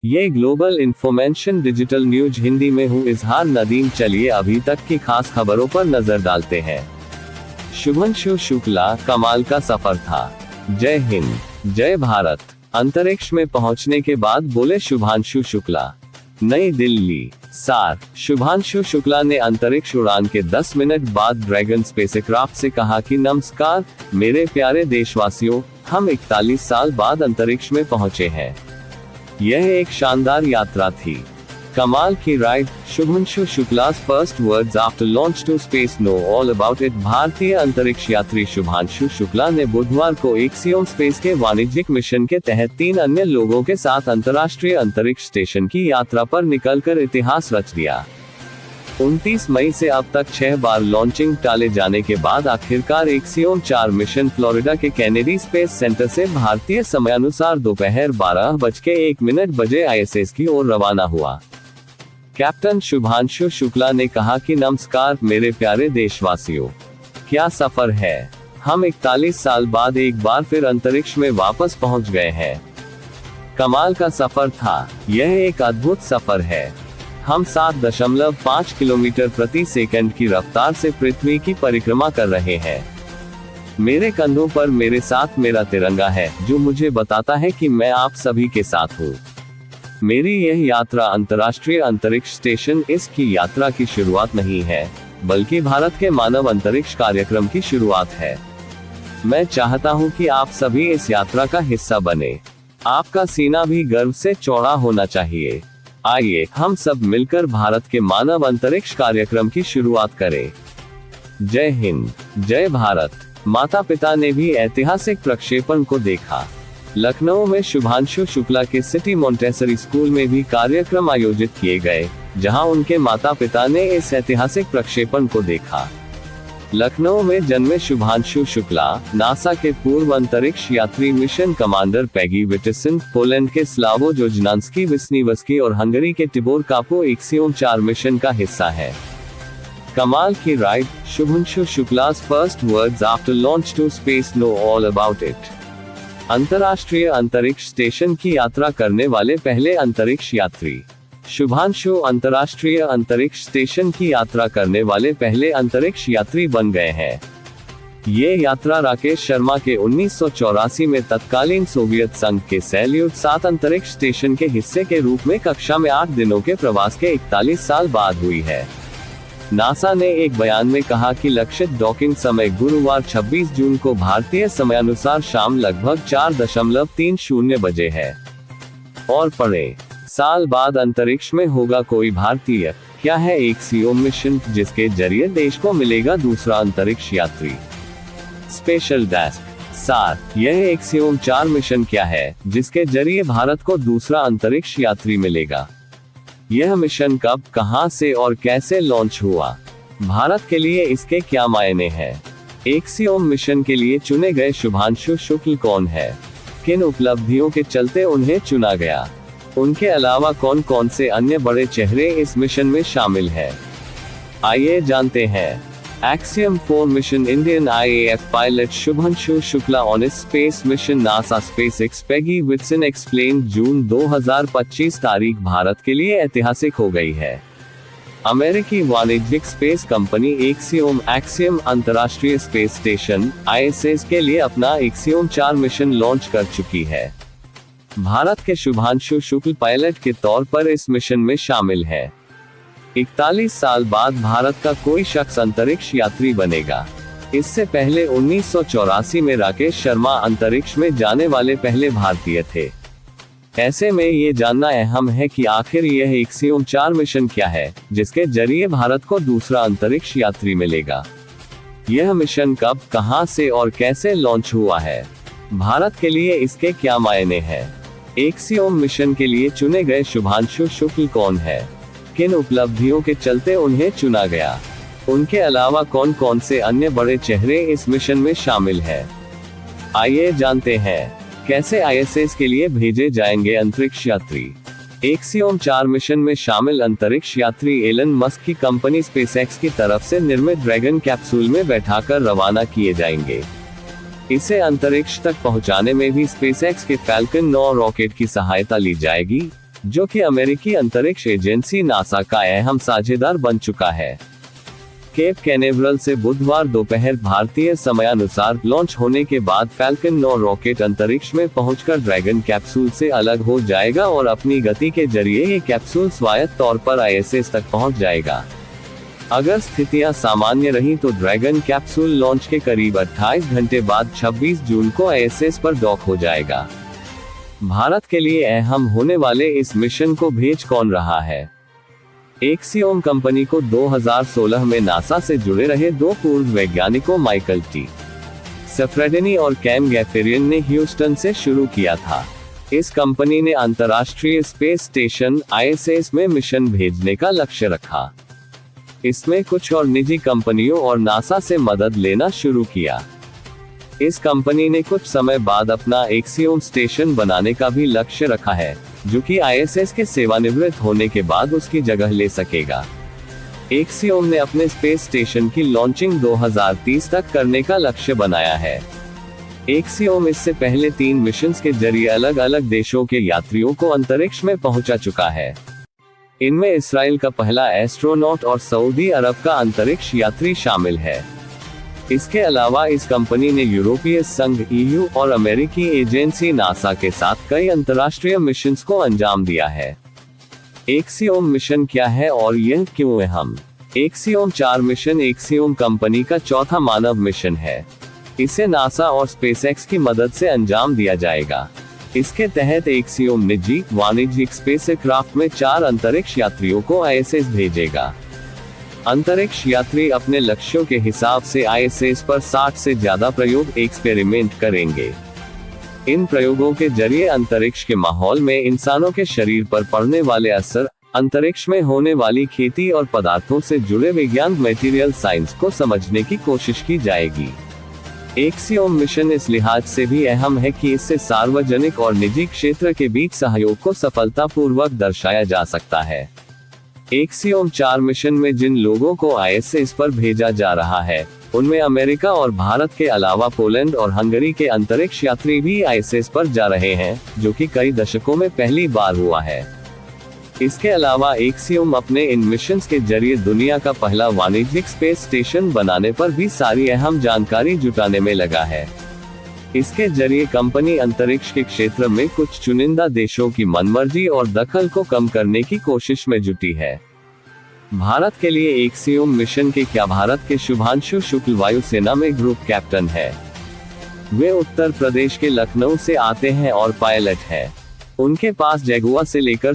ये global information digital news Hindi में हूँ इजहार नदीम। चलिए अभी तक की खास खबरों पर नजर डालते हैं। शुभांशु शुक्ला, कमाल का सफर था। जय हिंद, जय भारत। अंतरिक्ष में पहुंचने के बाद बोले शुभांशु शुक्ला। नई दिल्ली, सार। शुभांशु शुक्ला ने अंतरिक्ष उड़ान के 10 मिनट बाद ड्रैगन स्पेसक्राफ्ट से कहा कि नमस्कार मेरे प्यारे देशवासियों, हम 41 साल बाद अंतरिक्ष में पहुंचे हैं। यह एक शानदार यात्रा थी, कमाल की ride. Shubhanshu Shukla's first words after launch to space, know all about it. भारतीय अंतरिक्ष यात्री शुभांशु शुक्ला ने बुधवार को एक्सियोम स्पेस के वाणिज्यिक मिशन के तहत 3 अन्य लोगों के साथ अंतर्राष्ट्रीय अंतरिक्ष स्टेशन की यात्रा पर निकलकर इतिहास रच दिया। 29 मई से अब तक 6 बार लॉन्चिंग टाले जाने के बाद आखिरकार एक्सियोम 4 मिशन फ्लोरिडा के कैनेडी स्पेस सेंटर से भारतीय समयानुसार दोपहर 12:01 बजे ISS की ओर रवाना हुआ। कैप्टन शुभांशु शुक्ला ने कहा कि नमस्कार मेरे प्यारे देशवासियों, क्या सफर है। हम 41 साल बाद एक बार फिर अंतरिक्ष में वापस पहुंच गए हैं। कमाल का सफर था, यह एक अद्भुत सफर है। हम 7.5 किलोमीटर प्रति सेकंड की रफ्तार से पृथ्वी की परिक्रमा कर रहे हैं। मेरे कंधों पर मेरे साथ मेरा तिरंगा है, जो मुझे बताता है कि मैं आप सभी के साथ हूँ। मेरी यह यात्रा अंतर्राष्ट्रीय अंतरिक्ष स्टेशन इसकी यात्रा की शुरुआत नहीं है, बल्कि भारत के मानव अंतरिक्ष कार्यक्रम की शुरुआत है। मैं चाहता हूं कि आप सभी इस यात्रा का हिस्सा बने। आपका सीना भी गर्व से चौड़ा होना चाहिए। आइए हम सब मिलकर भारत के मानव अंतरिक्ष कार्यक्रम की शुरुआत करें। जय हिंद, जय भारत। माता पिता ने भी ऐतिहासिक प्रक्षेपण को देखा। लखनऊ में शुभांशु शुक्ला के सिटी मोंटेसरी स्कूल में भी कार्यक्रम आयोजित किए गए, जहां उनके माता पिता ने इस ऐतिहासिक प्रक्षेपण को देखा। लखनऊ में जन्मे शुभांशु शुक्ला नासा के पूर्व अंतरिक्ष यात्री मिशन कमांडर पैगी विटिसन, पोलैंड के स्लावो जोजनांस्की विस्निवस्की और हंगरी के टिबोर कापो एक्सियोम 4 मिशन का हिस्सा है। कमाल की ride. Shubhanshu Shukla's first words after launch to space, know all about it. अंतर्राष्ट्रीय अंतरिक्ष स्टेशन की यात्रा करने वाले पहले अंतरिक्ष यात्री। शुभांशु अंतर्राष्ट्रीय अंतरिक्ष स्टेशन की यात्रा करने वाले पहले अंतरिक्ष यात्री बन गए हैं। ये यात्रा राकेश शर्मा के 1984 में तत्कालीन सोवियत संघ के सैल्यूट 7 अंतरिक्ष स्टेशन के हिस्से के रूप में कक्षा में 8 दिनों के प्रवास के 41 साल बाद हुई है। नासा ने एक बयान में कहा कि लक्षित डॉकिंग समय गुरुवार 26 जून को भारतीय समयानुसार शाम लगभग 4:30 बजे है। और पढ़ें, साल बाद अंतरिक्ष में होगा कोई भारतीय, क्या है एक्सियोम मिशन, जिसके जरिए देश को मिलेगा दूसरा अंतरिक्ष यात्री। स्पेशल डेस्क, सार। यह एक्सियोम 4 मिशन क्या है, जिसके जरिए भारत को दूसरा अंतरिक्ष यात्री मिलेगा। यह मिशन कब, कहां से और कैसे लॉन्च हुआ। भारत के लिए इसके क्या मायने हैं। एक्सियोम मिशन के लिए चुने गए शुभांशु शुक्ल कौन है, किन उपलब्धियों के चलते उन्हें चुना गया। उनके अलावा कौन कौन से अन्य बड़े चेहरे इस मिशन में शामिल हैं। आइए जानते हैं। Axiom 4 mission, Indian IAF pilot Shubhanshu Shukla on his space mission, NASA SpaceX Peggy Whitson explained। जून 2025 तारीख भारत के लिए ऐतिहासिक हो गई है। अमेरिकी वाणिज्यिक स्पेस कंपनी एक्सियोम अंतर्राष्ट्रीय स्पेस स्टेशन ISS के लिए अपना एक्सियोम 4 मिशन लॉन्च कर चुकी है। भारत के शुभांशु शुक्ल पायलट के तौर पर इस मिशन में शामिल है। 41 साल बाद भारत का कोई शख्स अंतरिक्ष यात्री बनेगा। इससे पहले 1984 में राकेश शर्मा अंतरिक्ष में जाने वाले पहले भारतीय थे। ऐसे में ये जानना अहम है कि आखिर यह एक्सियोम 4 मिशन क्या है, जिसके जरिए भारत को दूसरा अंतरिक्ष यात्री मिलेगा। यह मिशन कब, कहां से और कैसे लॉन्च हुआ है। भारत के लिए इसके क्या मायने हैं। एक्सियोम मिशन के लिए चुने गए शुभांशु शुक्ल कौन है, किन उपलब्धियों के चलते उन्हें चुना गया। उनके अलावा कौन कौन से अन्य बड़े चेहरे इस मिशन में शामिल हैं। आइए जानते हैं। कैसे ISS के लिए भेजे जाएंगे अंतरिक्ष यात्री। एक्सियोम 4 मिशन में शामिल अंतरिक्ष यात्री एलन मस्क की कंपनी स्पेसएक्स की तरफ से निर्मित ड्रैगन कैप्सूल में बैठाकर रवाना किए जाएंगे। इसे अंतरिक्ष तक पहुंचाने में भी स्पेसएक्स के फैल्कन 9 रॉकेट की सहायता ली जाएगी। जो कि अमेरिकी अंतरिक्ष एजेंसी नासा का अहम साझेदार बन चुका है। केप कैनेवरल से बुधवार दोपहर भारतीय समयानुसार लॉन्च होने के बाद फैल्कन 9 रॉकेट अंतरिक्ष में पहुंचकर ड्रैगन कैप्सूल से अलग हो जाएगा और अपनी गति के जरिए ये कैप्सूल स्वायत्त तौर पर ISS तक पहुंच जाएगा। अगर स्थितियां सामान्य रहीं तो ड्रैगन कैप्सूल लॉन्च के करीब 28 घंटे बाद 26 जून को ISS पर डॉक हो जाएगा। भारत के लिए अहम होने वाले इस मिशन को भेज कौन रहा है? एक्सियोम कंपनी को 2016 में नासा से जुड़े रहे 2 पूर्व वैज्ञानिकों माइकल टी. सफ्रेडेनी और कैम गैफेरियन ने ह्यूस्टन से शुरू किया था। इस कंपनी ने अंतर्राष्ट्रीय स्पेस स्टेशन ISS में मिशन भेजने का लक्ष्य रखा। इसमें कुछ और निजी कंपनियों और नासा से मदद लेना शुरू किया। इस कंपनी ने कुछ समय बाद अपना एक्सियोम स्टेशन बनाने का भी लक्ष्य रखा है, जो कि ISS के सेवानिवृत्त होने के बाद उसकी जगह ले सकेगा। एक्सियोम ने अपने स्पेस स्टेशन की लॉन्चिंग 2030 तक करने का लक्ष्य बनाया है। एक्सियोम इससे पहले 3 मिशंस के जरिए अलग अलग देशों के यात्रियों को अंतरिक्ष में पहुंचा चुका है। इनमें इसराइल का पहला एस्ट्रोनॉट और सऊदी अरब का अंतरिक्ष यात्री शामिल है। इसके अलावा इस कंपनी ने यूरोपीय संघ EU और अमेरिकी एजेंसी नासा के साथ कई अंतर्राष्ट्रीय मिशंस को अंजाम दिया है। एक्सियोम मिशन क्या है और यह क्यों अहम? एक्सियोम 4 मिशन एक्सियोम कंपनी का चौथा मानव मिशन है। इसे नासा और स्पेसएक्स की मदद से अंजाम दिया जाएगा। इसके तहत एक्सियोम निजी वाणिज्यिक स्पेसक्राफ्ट में 4 अंतरिक्ष यात्रियों को ISS भेजेगा। अंतरिक्ष यात्री अपने लक्ष्यों के हिसाब से ISS पर 60 से ज्यादा प्रयोग एक्सपेरिमेंट करेंगे। इन प्रयोगों के जरिए अंतरिक्ष के माहौल में इंसानों के शरीर पर पड़ने वाले असर, अंतरिक्ष में होने वाली खेती और पदार्थों से जुड़े विज्ञान मटेरियल साइंस को समझने की कोशिश की जाएगी। एक्सियोम मिशन इस लिहाज से भी अहम है कि इससे सार्वजनिक और निजी क्षेत्र के बीच सहयोग को सफलतापूर्वक दर्शाया जा सकता है। एक्सियोम 4 मिशन में जिन लोगों को ISS पर भेजा जा रहा है, उनमें अमेरिका और भारत के अलावा पोलैंड और हंगरी के अंतरिक्ष यात्री भी ISS पर जा रहे हैं, जो कि कई दशकों में पहली बार हुआ है। इसके अलावा एक्सियोम अपने इन मिशंस के जरिए दुनिया का पहला वाणिज्यिक स्पेस स्टेशन बनाने पर भी सारी अहम जानकारी जुटाने में लगा है। इसके जरिए कंपनी अंतरिक्ष के क्षेत्र में कुछ चुनिंदा देशों की मनमर्जी और दखल को कम करने की कोशिश में जुटी है। भारत के लिए एक्सियोम मिशन के क्या? भारत के शुभांशु शुक्ल वायुसेना में ग्रुप कैप्टन है। वे उत्तर प्रदेश के लखनऊ से आते हैं और पायलट हैं। उनके पास जगुआ से लेकर